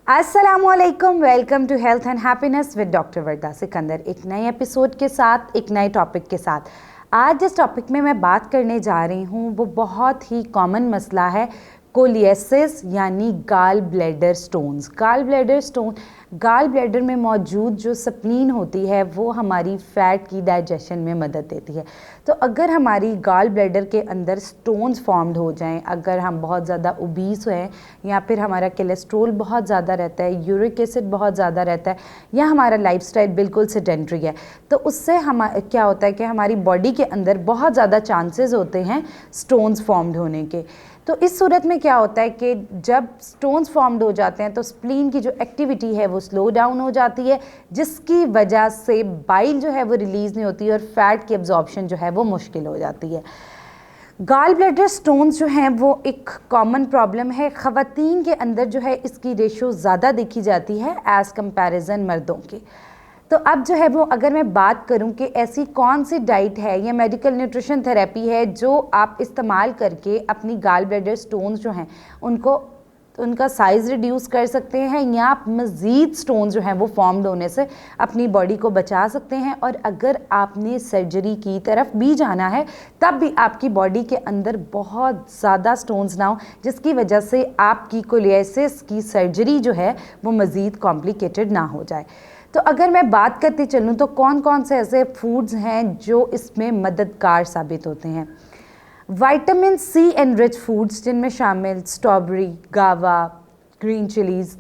अस्सलामुअलैकुम, welcome to health and happiness with doctor Varda Sikandar. एक नए एपिसोड के साथ, एक नए टॉपिक के साथ। आज जिस टॉपिक में मैं बात करने जा रही हूँ वो बहुत ही कॉमन मसला है, कोलिएसिस यानी gall bladder stones. Gall bladder में मौजूद जो स्प्लीन होती है वो हमारी फैट की डाइजेशन में मदद देती है। तो अगर हमारी गाल ब्लैडर के अंदर स्टोन्स फॉर्म्ड हो जाएं, अगर हम बहुत ज़्यादा ओबीस हैं या फिर हमारा कोलेस्ट्रोल बहुत ज़्यादा रहता है, यूरिक एसिड बहुत ज़्यादा रहता है, या हमारा लाइफस्टाइल बिल्कुल सेडेंटरी है, तो उससे हम क्या होता है कि हमारी बॉडी के अंदर बहुत ज़्यादा चांसेस होते हैं स्टोन्स फॉर्म्ड होने के। तो इस सूरत में क्या होता है कि जब स्टोन्स फॉर्म्ड हो जाते हैं तो स्प्लीन की जो एक्टिविटी है वो स्लो डाउन हो जाती है, जिसकी वजह से बाइल जो है वो रिलीज़ नहीं होती और फैट की एब्जॉर्प्शन जो है वो मुश्किल हो जाती है। गाल ब्लैडर स्टोन्स जो हैं वो एक कॉमन प्रॉब्लम है। ख़वातीन के अंदर जो है इसकी रेशो ज़्यादा देखी जाती है एज़ कंपैरिजन मर्दों की। तो अब जो है वो अगर मैं बात करूं कि ऐसी कौन सी डाइट है या मेडिकल न्यूट्रिशन थेरेपी है जो आप इस्तेमाल करके अपनी गाल ब्लैडर स्टोन्स जो हैं उनका साइज़ रिड्यूस कर सकते हैं या आप मज़ीद स्टोन्स जो हैं वो फॉर्म्ड होने से अपनी बॉडी को बचा सकते हैं। और अगर आपने सर्जरी की तरफ भी जाना है तब भी आपकी बॉडी के अंदर बहुत ज़्यादा स्टोन्स ना हो, जिसकी वजह से आपकी कोलिएसिस की सर्जरी जो है वो मज़ीद कॉम्प्लिकेटेड ना हो जाए। तो अगर मैं बात करती चलूँ तो कौन कौन से ऐसे फूड्स हैं जो इसमें मददगार साबित होते हैं। विटामिन सी एनरिच फूड्स जिनमें शामिल स्ट्रॉबेरी, गावा, ग्रीन चिलीज़।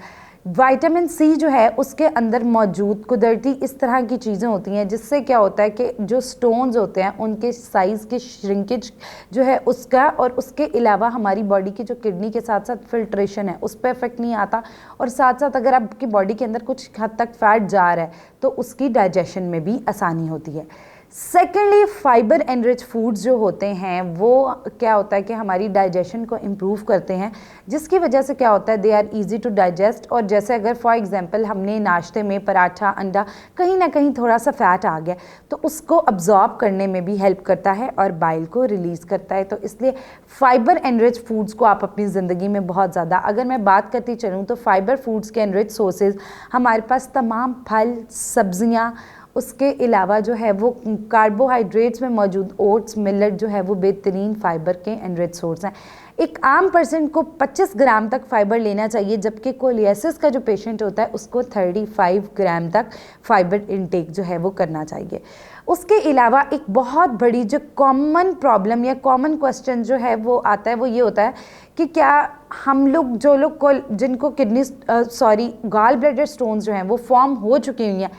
विटामिन सी जो है उसके अंदर मौजूद कुदरती इस तरह की चीज़ें होती हैं जिससे क्या होता है कि जो स्टोन्स होते हैं उनके साइज़ के श्रिंकेज जो है उसका, और उसके अलावा हमारी बॉडी की जो किडनी के साथ साथ फिल्ट्रेशन है उस पर इफेक्ट नहीं आता, और साथ साथ अगर आपकी बॉडी के अंदर कुछ हद तक फैट जा रहा है तो उसकी डाइजेशन में भी आसानी होती है। सेकेंडली, फाइबर एनरिच फूड्स जो होते हैं वो क्या होता है कि हमारी डाइजेशन को इम्प्रूव करते हैं, जिसकी वजह से क्या होता है they are easy to digest. और जैसे अगर फॉर एग्जांपल हमने नाश्ते में पराठा, अंडा, कहीं ना कहीं थोड़ा सा फैट आ गया तो उसको अब्जॉर्ब करने में भी हेल्प करता है और बाइल को रिलीज़ करता है। तो इसलिए फाइबर एनरिच फूड्स को आप अपनी ज़िंदगी में बहुत ज़्यादा, अगर मैं बात करती चलूँ तो फाइबर फूड्स के एनरिच सोर्सेज हमारे पास तमाम फल, सब्जियाँ, उसके अलावा जो है वो कार्बोहाइड्रेट्स में मौजूद ओट्स, मिलेट जो है वो बेहतरीन फाइबर के एनरिच सोर्स हैं। एक आम पर्सन को 25 ग्राम तक फाइबर लेना चाहिए, जबकि कोलिएसिस का जो पेशेंट होता है उसको 35 ग्राम तक फाइबर इंटेक जो है वो करना चाहिए। उसके अलावा एक बहुत बड़ी जो कॉमन प्रॉब्लम या कॉमन क्वेश्चन जो है वो आता है वो ये होता है कि क्या हम लोग जिनको गाल ब्लैडर स्टोन्स जो हैं वो फॉर्म हो चुकी हुई हैं,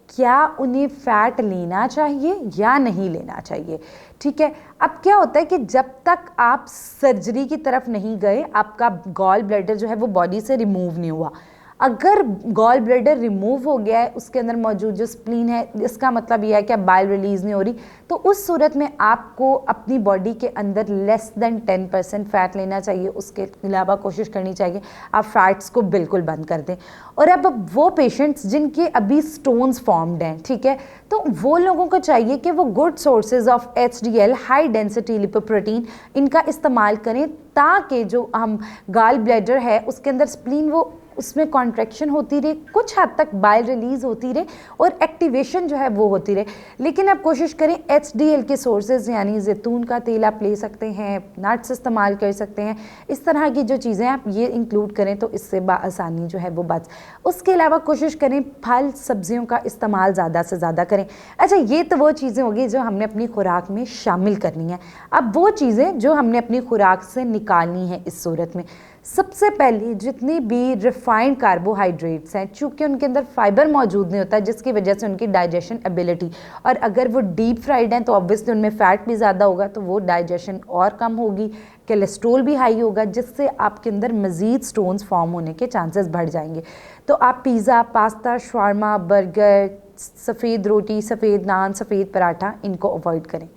क्या उन्हें फ़ैट लेना चाहिए या नहीं लेना चाहिए। ठीक है, अब क्या होता है कि जब तक आप सर्जरी की तरफ नहीं गए आपका गॉल ब्लैडर जो है वो बॉडी से रिमूव नहीं हुआ। अगर गॉल ब्लैडर रिमूव हो गया है, उसके अंदर मौजूद जो स्प्लीन है, इसका मतलब यह है कि बाइल रिलीज़ नहीं हो रही, तो उस सूरत में आपको अपनी बॉडी के अंदर लेस देन 10% फ़ैट लेना चाहिए। उसके अलावा कोशिश करनी चाहिए आप फ़ैट्स को बिल्कुल बंद कर दें। और अब वो पेशेंट्स जिनके अभी स्टोन्स फॉर्म्ड हैं, ठीक है, तो वो लोगों को चाहिए कि वो good sources of HDL, high density lipoprotein, इनका इस्तेमाल करें ताकि जो हम गाल ब्लैडर है उसके अंदर स्प्लीन वो उसमें कॉन्ट्रैक्शन होती रहे, कुछ हद तक बाइल रिलीज़ होती रहे और एक्टिवेशन जो है वो होती रहे। लेकिन आप कोशिश करें HDL के सोर्सेज यानी जैतून का तेल आप ले सकते हैं, नट्स इस्तेमाल कर सकते हैं, इस तरह की जो चीज़ें आप ये इंक्लूड करें तो इससे आसानी जो है वो बच। उसके अलावा कोशिश करें फल सब्जियों का इस्तेमाल ज़्यादा से ज़्यादा करें। अच्छा, ये तो वो चीज़ें होगी जो हमने अपनी खुराक में शामिल करनी है। अब वो चीज़ें जो हमने अपनी खुराक से निकालनी है इस सूरत में, सबसे पहले जितनी भी रिफाइंड कार्बोहाइड्रेट्स हैं, चूँकि उनके अंदर फाइबर मौजूद नहीं होता जिसकी वजह से उनकी डाइजेशन एबिलिटी, और अगर वो डीप फ्राइड हैं तो ऑब्वियसली उनमें फ़ैट भी ज़्यादा होगा तो वो डाइजेशन और कम होगी, कोलेस्ट्रोल भी हाई होगा, जिससे आपके अंदर मज़ीद स्टोन्स फॉर्म होने के चांसेस बढ़ जाएंगे। तो आप पिज़्ज़ा, पास्ता, शावरमा, बर्गर, सफ़ेद रोटी, सफ़ेद नान, सफ़ेद पराठा, इनको अवॉइड करें।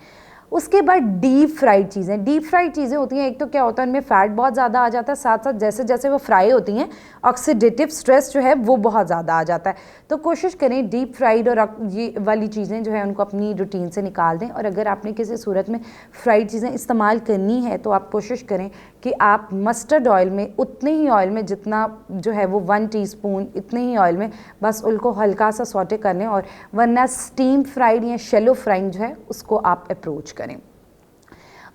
उसके बाद डीप फ्राइड चीज़ें होती हैं, एक तो क्या होता है उनमें फ़ैट बहुत ज़्यादा आ जाता है, साथ साथ जैसे जैसे वो फ्राई होती हैं ऑक्सीडेटिव स्ट्रेस जो है वो बहुत ज़्यादा आ जाता है। तो कोशिश करें डीप फ्राइड और ये वाली चीज़ें जो है उनको अपनी रूटीन से निकाल दें। और अगर आपने किसी सूरत में फ्राइड चीज़ें इस्तेमाल करनी है तो आप कोशिश करें कि आप मस्टर्ड ऑयल में, उतने ही ऑयल में जितना जो है वो 1 टीस्पून, इतने ही ऑयल में बस उनको हल्का सा सौटे कर लें, और वरना स्टीम फ्राइड या शैलो फ्राइंग जो है उसको आप अप्रोच करें।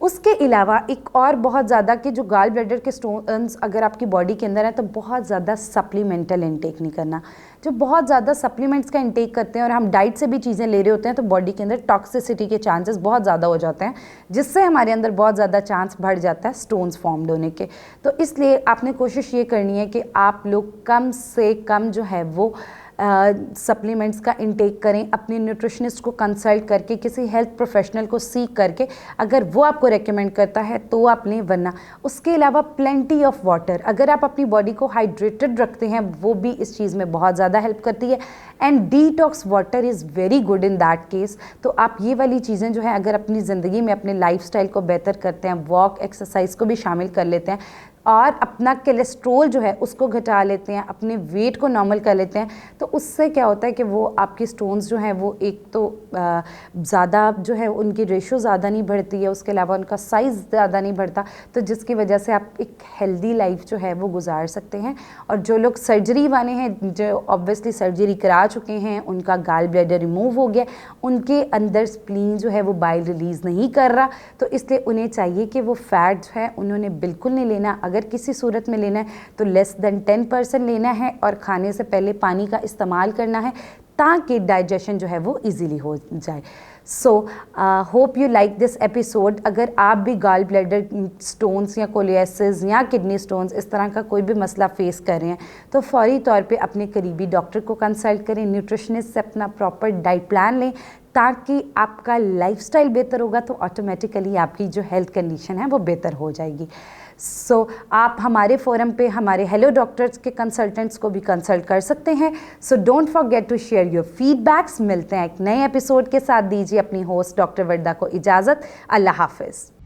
उसके अलावा एक और बहुत ज़्यादा कि जो गाल ब्लैडर के स्टोन्स अगर आपकी बॉडी के अंदर है तो बहुत ज़्यादा सप्लीमेंटल इंटेक नहीं करना। जो बहुत ज़्यादा सप्लीमेंट्स का इंटेक करते हैं और हम डाइट से भी चीज़ें ले रहे होते हैं तो बॉडी के अंदर टॉक्सिसिटी के चांसेस बहुत ज़्यादा हो जाते हैं, जिससे हमारे अंदर बहुत ज़्यादा चांस बढ़ जाता है स्टोन्स फॉर्म्ड होने के। तो इसलिए आपने कोशिश ये करनी है कि आप लोग कम से कम जो है वो सप्लीमेंट्स का इंटेक करें, अपने न्यूट्रिशनिस्ट को कंसल्ट करके, किसी हेल्थ प्रोफेशनल को सीख करके, अगर वो आपको रेकमेंड करता है तो आप लें, वरना उसके अलावा प्लेंटी ऑफ वाटर, अगर आप अपनी बॉडी को हाइड्रेटेड रखते हैं वो भी इस चीज़ में बहुत ज़्यादा हेल्प करती है। And detox water is very good in that case. तो आप ये वाली चीज़ें जो है अगर अपनी ज़िंदगी में अपने लाइफस्टाइल को बेहतर करते हैं, वॉक एक्सरसाइज को भी शामिल कर लेते हैं और अपना कोलेस्ट्रोल जो है उसको घटा लेते हैं, अपने वेट को नॉर्मल कर लेते हैं, तो उससे क्या होता है कि वो आपकी स्टोन्स जो हैं वो एक तो ज़्यादा जो है उनकी रेशो ज़्यादा नहीं बढ़ती है, उसके अलावा उनका साइज़ ज़्यादा नहीं बढ़ता, तो जिसकी वजह से आप एक हेल्दी लाइफ जो है वो गुजार सकते हैं। और जो लोग सर्जरी वाले हैं, जो ऑब्वियसली सर्जरी करा चुके हैं, उनका गाल ब्लैडर रिमूव हो गया, उनके अंदर स्प्लीन जो है वो बाइल रिलीज़ नहीं कर रहा, तो इसलिए उन्हें चाहिए कि वो फैट जो है उन्होंने बिल्कुल नहीं लेना। अगर किसी सूरत में लेना है तो लेस देन 10% लेना है और खाने से पहले पानी का इस्तेमाल करना है ताकि डाइजेशन जो है वो इजीली हो जाए। So hope you like this episode. अगर आप भी गाल ब्लैडर स्टोन्स या कोलियासिस या किडनी स्टोन्स इस तरह का कोई भी मसला फेस कर रहे हैं तो फौरी तौर पे अपने करीबी डॉक्टर को कंसल्ट करें, न्यूट्रिशनिस्ट से अपना प्रॉपर डाइट प्लान लें, ताकि आपका लाइफस्टाइल बेहतर होगा तो ऑटोमेटिकली आपकी जो हेल्थ कंडीशन है वो बेहतर हो जाएगी। सो आप हमारे फोरम पे हमारे हेलो डॉक्टर्स के कंसल्टेंट्स को भी कंसल्ट कर सकते हैं। So don't forget to share your feedbacks. मिलते हैं एक नए एपिसोड के साथ। दीजिए अपनी होस्ट डॉक्टर वर्दा को इजाज़त। अल्लाह हाफिज़।